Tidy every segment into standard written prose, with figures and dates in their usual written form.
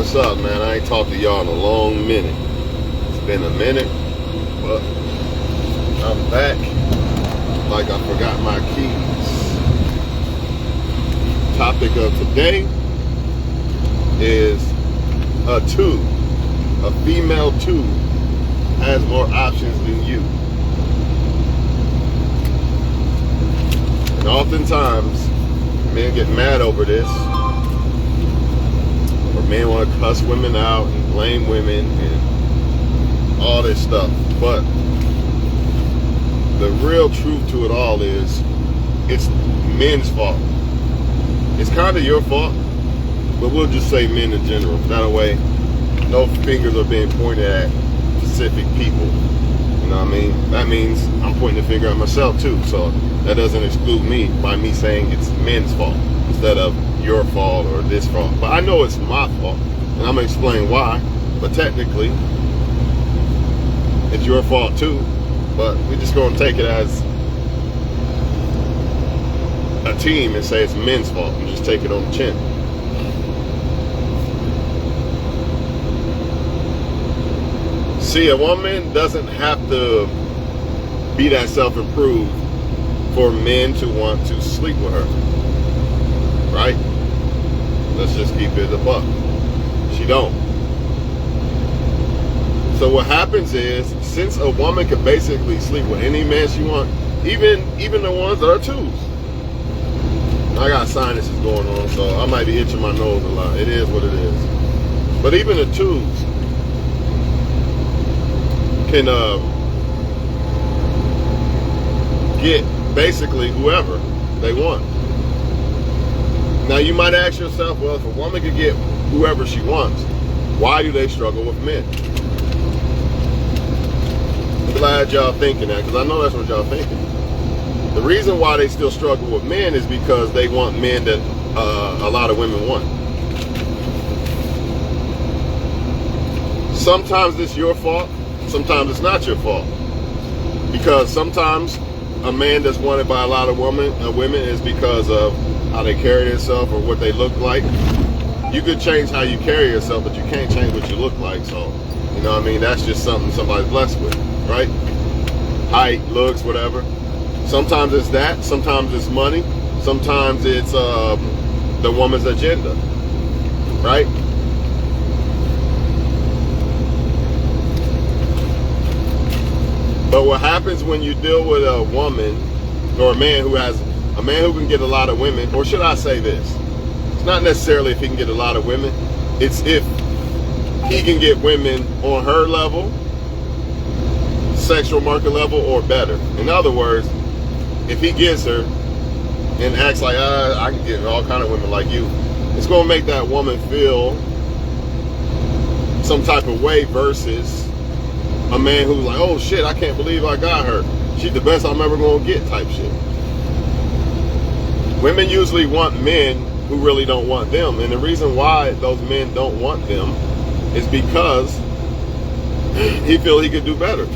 What's up, man? I ain't talked to y'all in a long minute. It's been a minute, but I'm back like I forgot my keys. Topic of today is a female two has more options than you. And oftentimes, men get mad over this. Or men want to cuss women out and blame women and all this stuff. But the real truth to it all is it's men's fault. It's kind of your fault, but we'll just say men in general. That way, no fingers are being pointed at specific people. You know what I mean? That means I'm pointing the finger at myself too. So that doesn't exclude me by me saying it's men's fault instead of your fault or this fault. But I know it's my fault, and I'm gonna explain why. But technically, it's your fault too. But we're just gonna take it as a team and say it's men's fault and just take it on the chin. See, a woman doesn't have to be that self-improved for men to want to sleep with her. Right? Let's just keep it a buck. She don't. So what happens is, since a woman can basically sleep with any man she wants, even the ones that are twos. I got sinuses going on, so I might be itching my nose a lot. It is what it is. But even the twos can get basically whoever they want. Now you might ask yourself, well, if a woman could get whoever she wants, why do they struggle with men? I'm glad y'all thinking that, because I know that's what y'all thinking. The reason why they still struggle with men is because they want men that a lot of women want. Sometimes it's your fault, sometimes it's not your fault. Because sometimes a man that's wanted by a lot of women is because of how they carry themselves or what they look like. You could change how you carry yourself, but you can't change what you look like. So, you know what I mean? That's just something somebody's blessed with, right? Height, looks, whatever. Sometimes it's that, sometimes it's money, sometimes it's the woman's agenda, right? But what happens when you deal with a woman or a man who can get a lot of women, or should I say this? It's not necessarily if he can get a lot of women, it's if he can get women on her level, sexual market level, or better. In other words, if he gets her and acts like, I can get all kind of women like you, it's going to make that woman feel some type of way versus a man who's like, oh shit, I can't believe I got her. She's the best I'm ever going to get type shit. Women usually want men who really don't want them. And the reason why those men don't want them is because he feels he could do better.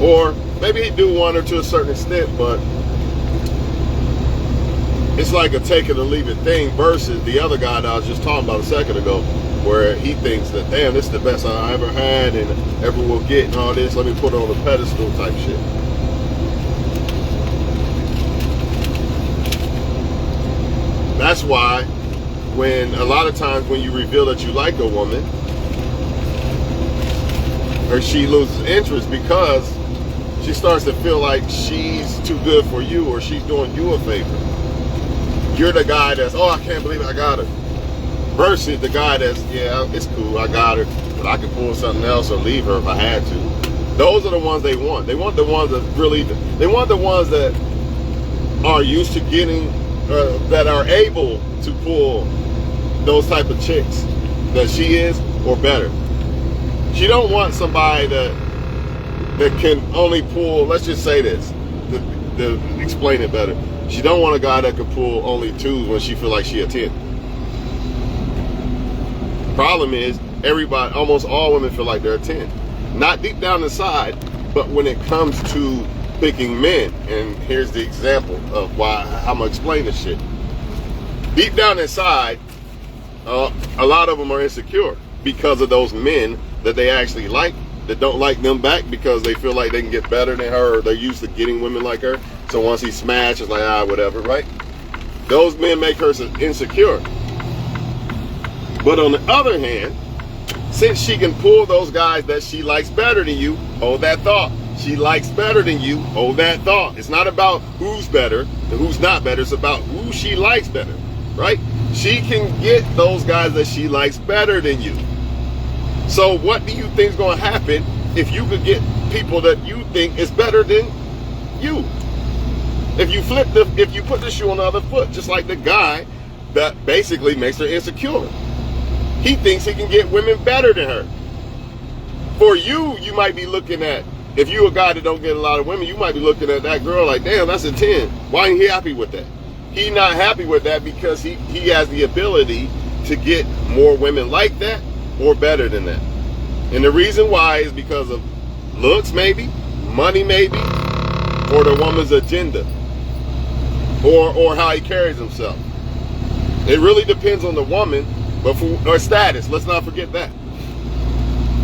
Or maybe he do want her to a certain extent, but it's like a take it or leave it thing versus the other guy that I was just talking about a second ago, where he thinks that, damn, this is the best I ever had and ever will get and all this. Let me put it on a pedestal type shit. That's why when a lot of times when you reveal that you like a woman, or she loses interest because she starts to feel like she's too good for you or she's doing you a favor. You're the guy that's, oh, I can't believe I got her. Versus the guy that's, yeah, it's cool, I got her, but I could pull something else or leave her if I had to. Those are the ones they want. They want the ones that really, they want the ones that are used to getting, that are able to pull those type of chicks that she is or better. She don't want somebody that can only pull, let's just say this, to explain it better. She don't want a guy that can pull only twos when she feel like she a 10. Problem is, everybody, almost all women feel like they're a 10. Not deep down inside, but when it comes to picking men, and here's the example of why, how I'm gonna explain this shit. Deep down inside, a lot of them are insecure because of those men that they actually like, that don't like them back because they feel like they can get better than her, or they're used to getting women like her. So once he smashes, like, whatever, right? Those men make her insecure. But on the other hand, since she can pull those guys that she likes better than you, hold that thought. She likes better than you, hold that thought. It's not about who's better and who's not better. It's about who she likes better, right? She can get those guys that she likes better than you. So what do you think is going to happen if you could get people that you think is better than you? If you put the shoe on the other foot, just like the guy that basically makes her insecure. He thinks he can get women better than her. For you, you might be looking at, if you're a guy that don't get a lot of women, you might be looking at that girl like, damn, that's a 10. Why ain't he happy with that? He's not happy with that because he has the ability to get more women like that or better than that. And the reason why is because of looks maybe, money maybe, or the woman's agenda, or how he carries himself. It really depends on the woman, or status. Let's not forget that.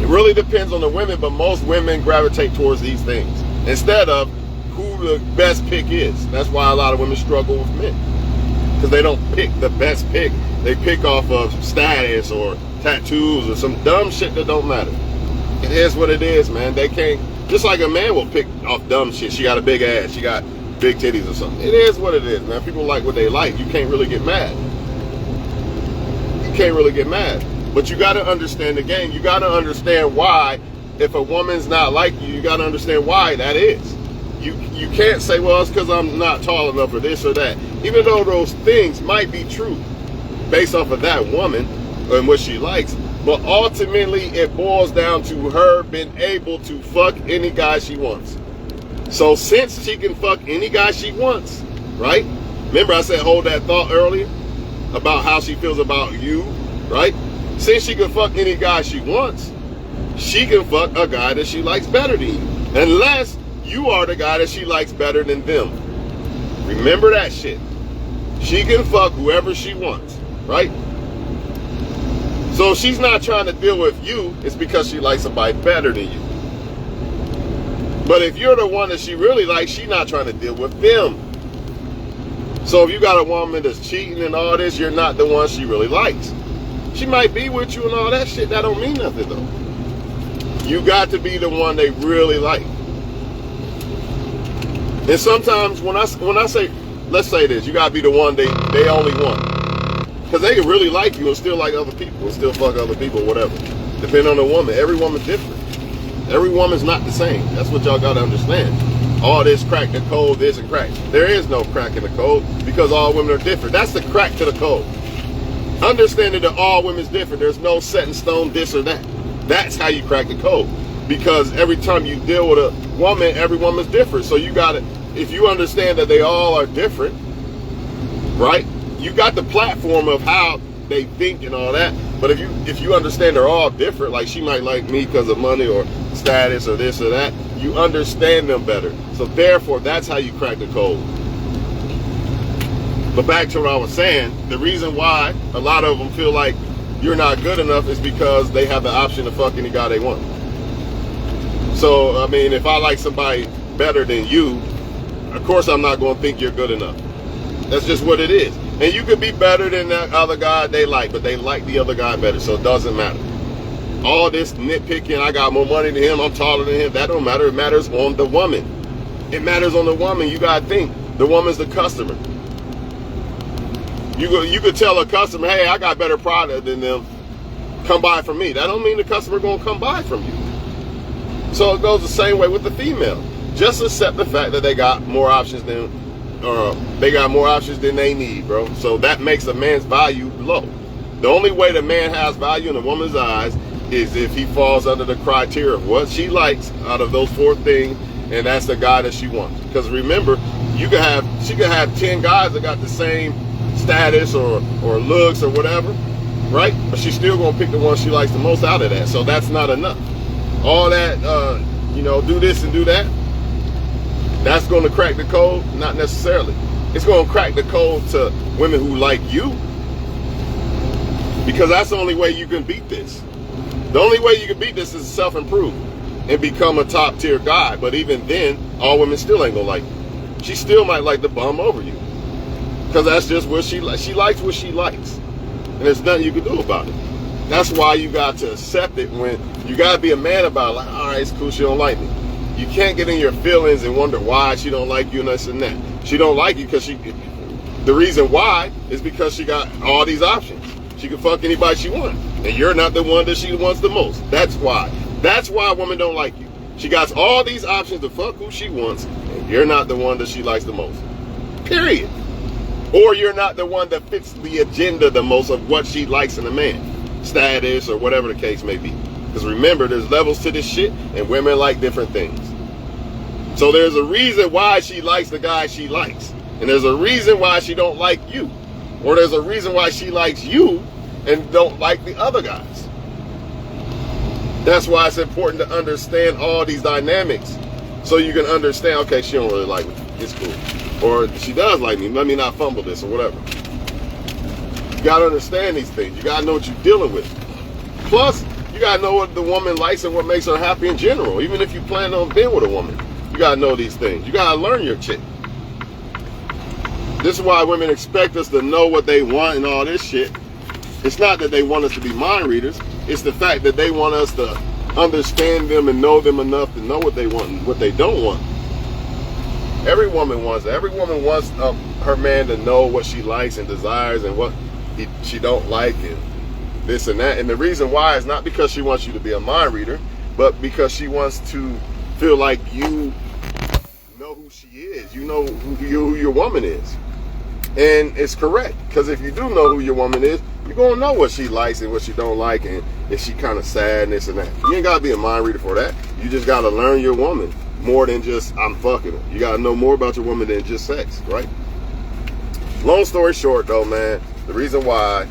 It really depends on the women, but most women gravitate towards these things instead of who the best pick is. That's why a lot of women struggle with men, because they don't pick the best pick. They pick off of status or tattoos or some dumb shit that don't matter. It is what it is, man. They can't, just like a man will pick off dumb shit. She got a big ass, she got big titties or something. It is what it is, man. People like what they like. You can't really get mad. You can't really get mad. But you got to understand the game. You got to understand why, if a woman's not like you, you got to understand why that is. You can't say, well, it's because I'm not tall enough or this or that. Even though those things might be true based off of that woman and what she likes. But ultimately, it boils down to her being able to fuck any guy she wants. So since she can fuck any guy she wants, right? Remember I said hold that thought earlier about how she feels about you, right? Since she can fuck any guy she wants, she can fuck a guy that she likes better than you. Unless you are the guy that she likes better than them. Remember that shit. She can fuck whoever she wants, right? So if she's not trying to deal with you, it's because she likes somebody better than you. But if you're the one that she really likes, she's not trying to deal with them. So if you got a woman that's cheating and all this, you're not the one she really likes. She might be with you and all that shit. That don't mean nothing though. You got to be the one they really like. And sometimes when I say, let's say this, you got to be the one they only want. Because they can really like you and still like other people and still fuck other people, whatever. Depending on the woman. Every woman's different. Every woman's not the same. That's what y'all got to understand. All this crack the code, this and crack. There is no crack in the code because all women are different. That's the crack to the code. Understanding that all women's different. There's no set in stone this or that. That's how you crack the code. Because every time you deal with a woman, every woman's different. So you got to, if you understand that they all are different, right? You got the platform of how they think and all that. But if you understand they're all different, like she might like me because of money or status or this or that, you understand them better. So therefore, that's how you crack the code. But back to what I was saying, the reason why a lot of them feel like you're not good enough is because they have the option to fuck any guy they want. So, I mean, if I like somebody better than you, of course I'm not going to think you're good enough. That's just what it is. And you could be better than that other guy they like, but they like the other guy better, so it doesn't matter. All this nitpicking, I got more money than him, I'm taller than him, that don't matter. It matters on the woman. It matters on the woman. You got to think. The woman's the customer. You could tell a customer, hey, I got better product than them. Come buy from me. That don't mean the customer going to come buy from you. So it goes the same way with the female. Just accept the fact that they got more options than they need, bro. So that makes a man's value low. The only way the man has value in a woman's eyes is if he falls under the criteria of what she likes out of those 4 things, and that's the guy that she wants. Because remember, she could have 10 guys that got the same status or looks or whatever, right? But she's still gonna pick the one she likes the most out of that. So that's not enough. All that, do this and do that, that's gonna crack the code? Not necessarily. It's gonna crack the code to women who like you. Because that's the only way you can beat this. The only way you can beat this is self-improve and become a top tier guy. But even then, all women still ain't gonna like you. She still might like to bum over you. Because that's just what she likes. She likes what she likes. And there's nothing you can do about it. That's why you got to accept it. When you got to be a man about it. Like, all right, it's cool, she don't like me. You can't get in your feelings and wonder why she don't like you and this and that. She don't like you because the reason why is because she got all these options. She can fuck anybody she wants. And you're not the one that she wants the most. That's why. That's why women don't like you. She got all these options to fuck who she wants, and you're not the one that she likes the most. Period. Or you're not the one that fits the agenda the most of what she likes in a man. Status or whatever the case may be. Because remember, there's levels to this shit, and women like different things. So there's a reason why she likes the guy she likes. And there's a reason why she don't like you. Or there's a reason why she likes you and don't like the other guys. That's why it's important to understand all these dynamics. So you can understand, okay, she don't really like me. It's cool. Or she does like me. Let me not fumble this or whatever. You got to understand these things. You got to know what you're dealing with. Plus, you got to know what the woman likes and what makes her happy in general. Even if you plan on being with a woman, you got to know these things. You got to learn your chick. This is why women expect us to know what they want and all this shit. It's not that they want us to be mind readers. It's the fact that they want us to understand them and know them enough to know what they want and what they don't want. Every woman wants that. Every woman wants her man to know what she likes and desires and what she don't like and this and that. And the reason why is not because she wants you to be a mind reader, but because she wants to feel like you know who she is. You know who your woman is. And it's correct. Because if you do know who your woman is, you're going to know what she likes and what she don't like. And if she kind of sad and this and that. You ain't got to be a mind reader for that. You just got to learn your woman. More than just, I'm fucking her. You got to know more about your woman than just sex, right? Long story short, though, man, the reason why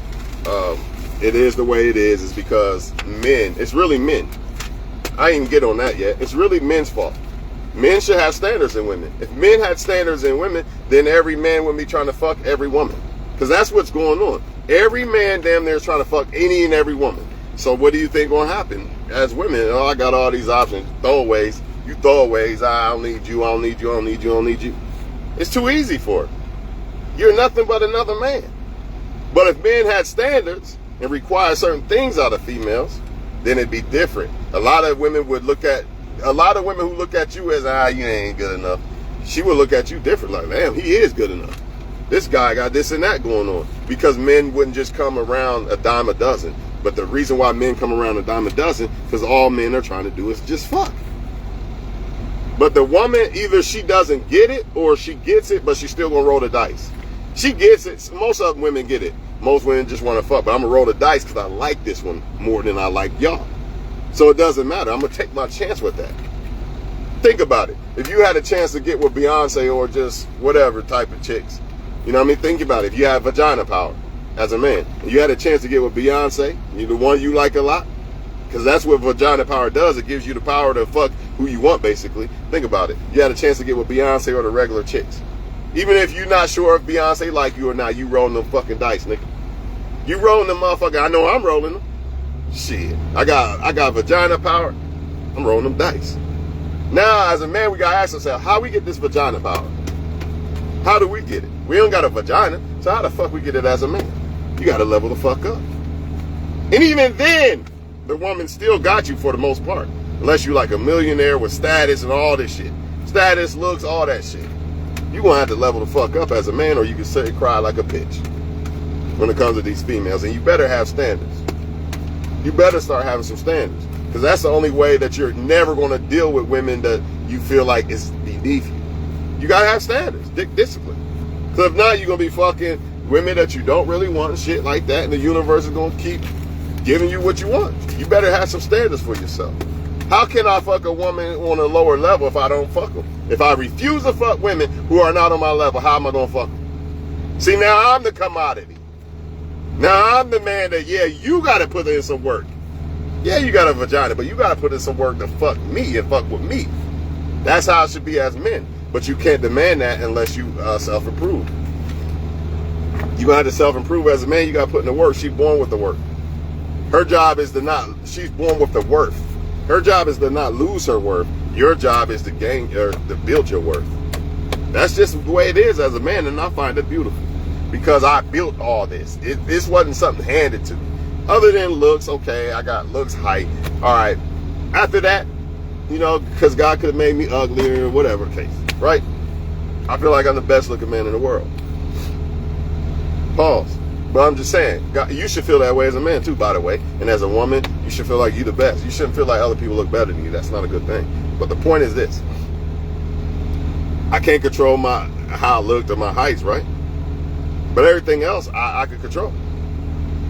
it is the way it is because men, it's really men. I didn't get on that yet. It's really men's fault. Men should have standards in women. If men had standards in women, then every man would be trying to fuck every woman. Because that's what's going on. Every man damn near is trying to fuck any and every woman. So what do you think going to happen? As women, oh, I got all these options, throwaways. You throwaways, I don't need you, I don't need you, I don't need you, I don't need you. It's too easy for it. You're nothing but another man. But if men had standards and require certain things out of females, then it'd be different. A lot of women who look at you as, you ain't good enough. She would look at you different, like, damn, he is good enough. This guy got this and that going on. Because men wouldn't just come around a dime a dozen. But the reason why men come around a dime a dozen, because all men are trying to do is just fuck. But the woman, either she doesn't get it or she gets it, but she's still going to roll the dice. She gets it. Most of women get it. Most women just want to fuck. But I'm going to roll the dice because I like this one more than I like y'all. So it doesn't matter. I'm going to take my chance with that. Think about it. If you had a chance to get with Beyonce or just whatever type of chicks, you know what I mean? Think about it. If you have vagina power as a man, and you had a chance to get with Beyonce, you're the one you like a lot, because that's what vagina power does. It gives you the power to fuck who you want, basically. Think about it. You had a chance to get with Beyonce or the regular chicks. Even if you're not sure if Beyonce like you or not, you rolling them fucking dice, nigga. You rolling them motherfucker. I know I'm rolling them. Shit. I got vagina power. I'm rolling them dice. Now, as a man, we gotta ask ourselves, how we get this vagina power? How do we get it? We don't got a vagina, so how the fuck we get it as a man? You gotta level the fuck up. And even then, the woman still got you for the most part. Unless you like a millionaire with status and all this shit. Status, looks, all that shit. You gonna have to level the fuck up as a man, or you can sit and cry like a bitch when it comes to these females. And you better have standards. You better start having some standards. Because that's the only way that you're never gonna deal with women that you feel like is beneath you. You gotta have standards, discipline. Because if not, you're gonna be fucking women that you don't really want and shit like that, and the universe is gonna keep giving you what you want. You better have some standards for yourself. How can I fuck a woman on a lower level if I don't fuck them? If I refuse to fuck women who are not on my level, how am I gonna fuck them? See, now I'm the commodity. Now I'm the man that, yeah, you gotta put in some work. Yeah, you got a vagina, but you gotta put in some work to fuck me and fuck with me. That's how it should be as men. But you can't demand that unless you self-approve. You're gonna have to self-improve as a man. You gotta put in the work. She's born with the work. Her job is to not, she's born with the worth. Her job is to not lose her worth. Your job is to gain, or to build your worth. That's just the way it is as a man, and I find it beautiful. Because I built all this. This wasn't something handed to me. Other than looks, okay, I got looks, height. All right. After that, you know, because God could have made me ugly or whatever case, right? I feel like I'm the best looking man in the world. Pause. But I'm just saying, God, you should feel that way as a man too, by the way. And as a woman, you should feel like you're the best. You shouldn't feel like other people look better than you. That's not a good thing. But the point is this. I can't control how I look or my heights, right? But everything else, I can control.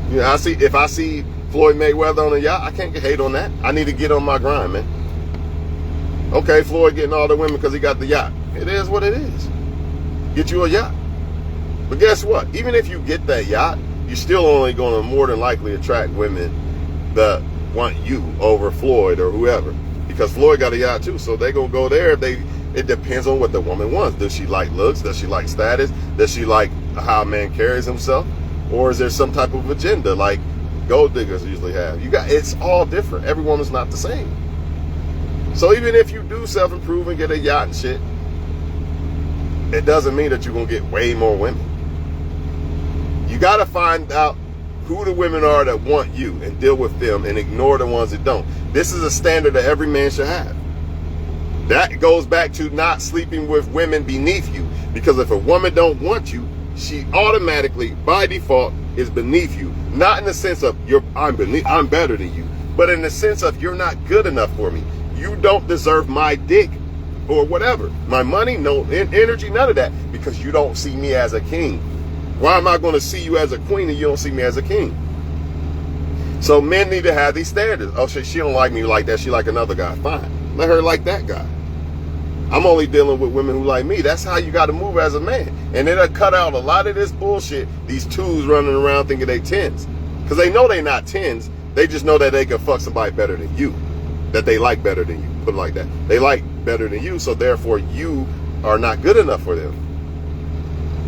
You know, if I see Floyd Mayweather on a yacht, I can't hate on that. I need to get on my grind, man. Okay, Floyd getting all the women because he got the yacht. It is what it is. Get you a yacht. But guess what? Even if you get that yacht, you're still only going to more than likely attract women that want you over Floyd or whoever. Because Floyd got a yacht too, so they going to go there. It depends on what the woman wants. Does she like looks? Does she like status? Does she like how a man carries himself? Or is there some type of agenda like gold diggers usually have? It's all different. Every woman's not the same. So even if you do self-improve and get a yacht and shit, it doesn't mean that you're going to get way more women. You got to find out who the women are that want you and deal with them and ignore the ones that don't. This is a standard that every man should have. That goes back to not sleeping with women beneath you. Because if a woman don't want you, she automatically, by default, is beneath you. Not in the sense of I'm better than you, but in the sense of you're not good enough for me. You don't deserve my dick or whatever. My money, no energy, none of that. Because you don't see me as a king. Why am I going to see you as a queen and you don't see me as a king? So men need to have these standards. Oh, she don't like me like that. She like another guy. Fine. Let her like that guy. I'm only dealing with women who like me. That's how you got to move as a man. And it'll cut out a lot of this bullshit. These twos running around thinking they tens. Because they know they not tens. They just know that they can fuck somebody better than you. That they like better than you. Put it like that. They like better than you. So therefore you are not good enough for them.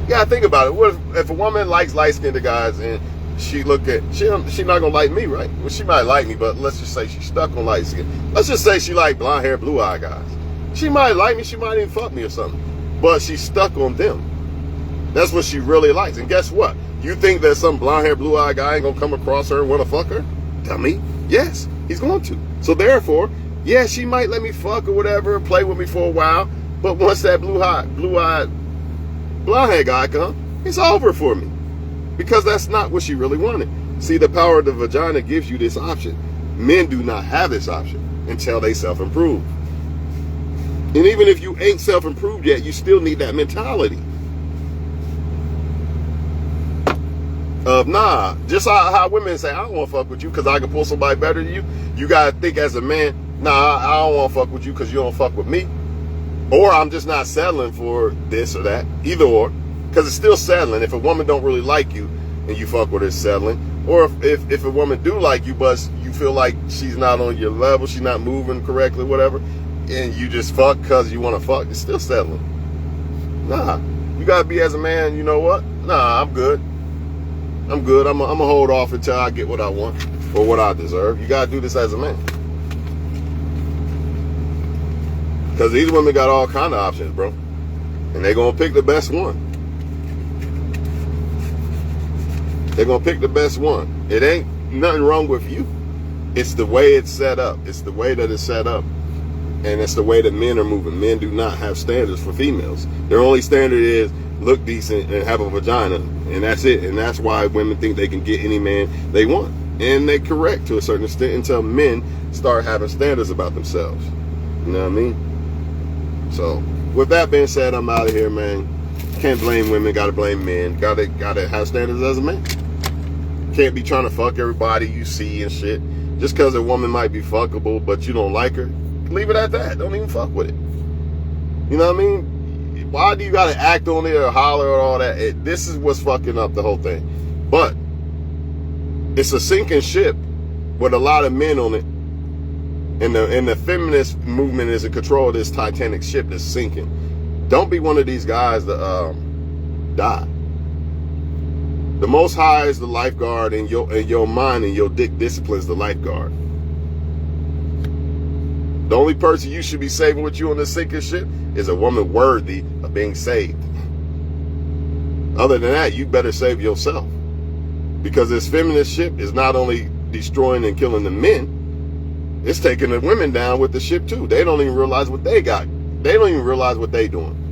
Yeah, think about it. What if a woman likes light-skinned guys and she not gonna like me, right? Well, she might like me, but let's just say she's stuck on light skin. Let's just say she like blonde hair, blue eye guys. She might like me, she might even fuck me or something. But she's stuck on them. That's what she really likes. And guess what? You think that some blonde hair, blue eye guy ain't gonna come across her and wanna fuck her? Dummy. Yes, he's going to. So therefore, yeah, she might let me fuck or whatever, play with me for a while. But once that blue-eyed blonde hair guy come, it's over for me. Because that's not what she really wanted. See, the power of the vagina gives you this option. Men do not have this option until they self-improve. And even if you ain't self-improved yet, you still need that mentality. Of nah, just how women say, I don't want to fuck with you because I can pull somebody better than you. You got to think as a man, nah, I don't want to fuck with you because you don't fuck with me. Or I'm just not settling for this or that. Either or. Because it's still settling. If a woman don't really like you and you fuck with her, it's settling. Or if a woman do like you, but you feel like she's not on your level, she's not moving correctly, whatever, and you just fuck because you want to fuck, it's still settling. Nah. You got to be as a man, you know what? Nah, I'm good. I'm good. I'm going to hold off until I get what I want or what I deserve. You got to do this as a man. Because these women got all kind of options, bro. And they're going to pick the best one. They're going to pick the best one. It ain't nothing wrong with you. It's the way it's set up. It's the way that it's set up. And it's the way that men are moving. Men do not have standards for females. Their only standard is look decent and have a vagina. And that's it. And that's why women think they can get any man they want. And they're correct to a certain extent until men start having standards about themselves. You know what I mean? So, with that being said, I'm out of here, man. Can't blame women, gotta blame men. Gotta have standards as a man. Can't be trying to fuck everybody you see and shit. Just because a woman might be fuckable, but you don't like her, leave it at that. Don't even fuck with it. You know what I mean? Why do you gotta act on it or holler or all that? This is what's fucking up the whole thing. But, it's a sinking ship with a lot of men on it. And the feminist movement is in control of this Titanic ship that's sinking. Don't be one of these guys that die. The Most High is the lifeguard in your mind, and your dick disciplines the lifeguard. The only person you should be saving with you on this sinking ship is a woman worthy of being saved. Other than that, you better save yourself. Because this feminist ship is not only destroying and killing the men, it's taking the women down with the ship too. They don't even realize what they got. They don't even realize what they doing.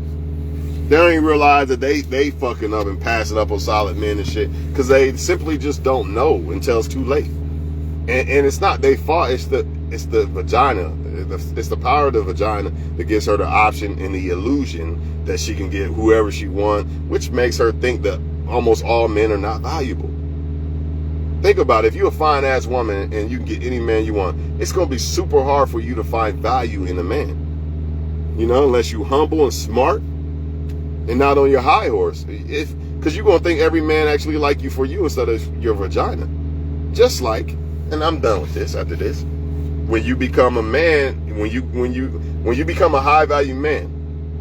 They don't even realize that they fucking up and passing up on solid men and shit. Because they simply just don't know until it's too late. And it's not their fault. It's the vagina. It's the power of the vagina that gives her the option and the illusion that she can get whoever she wants, which makes her think that almost all men are not valuable. Think about it. If you're a fine-ass woman and you can get any man you want, it's going to be super hard for you to find value in a man. You know, unless you humble and smart and not on your high horse. Because you're going to think every man actually like you for you instead of your vagina. Just like, and I'm done with this after this, when you become a man, when you become a high-value man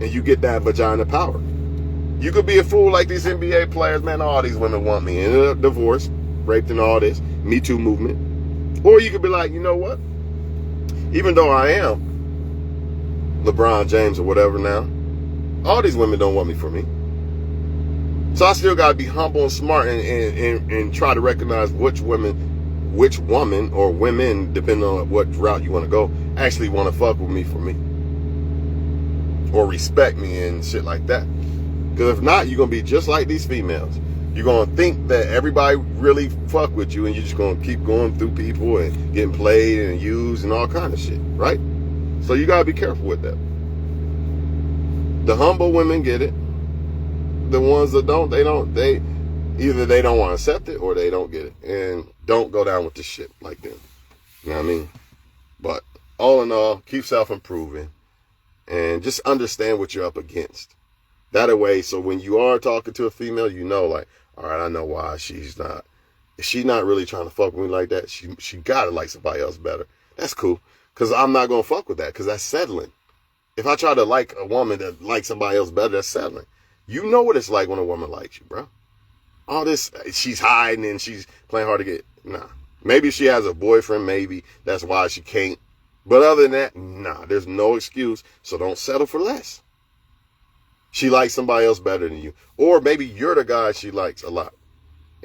and you get that vagina power, you could be a fool like these NBA players, man. All these women want me, ended up divorced, raped, and all this Me Too movement. Or you could be like, you know what? Even though I am LeBron James or whatever now, all these women don't want me for me. So I still gotta be humble and smart and try to recognize which woman or women, depending on what route you want to go, actually want to fuck with me for me. Or respect me and shit like that. Because if not, you're going to be just like these females. You're going to think that everybody really fuck with you and you're just going to keep going through people and getting played and used and all kind of shit, right? So you got to be careful with that. The humble women get it. The ones that don't, either they don't want to accept it or they don't get it. And don't go down with this shit like them. You know what I mean? But all in all, keep self-improving and just understand what you're up against. That way, so when you are talking to a female, you know, like, all right, I know why she's not really trying to fuck with me like that. She gotta like somebody else better. That's cool. Because I'm not going to fuck with that because that's settling. If I try to like a woman that likes somebody else better, that's settling. You know what it's like when a woman likes you, bro. All this, she's hiding and she's playing hard to get. Nah. Maybe she has a boyfriend, maybe. That's why she can't. But other than that, nah, there's no excuse. So don't settle for less. She likes somebody else better than you. Or maybe you're the guy she likes a lot.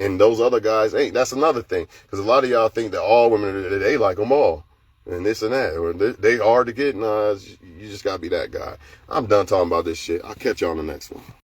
And those other guys ain't. That's another thing. Because a lot of y'all think that all women, they like them all. And this and that. Or they hard to get. Nah, you just got to be that guy. I'm done talking about this shit. I'll catch you on the next one.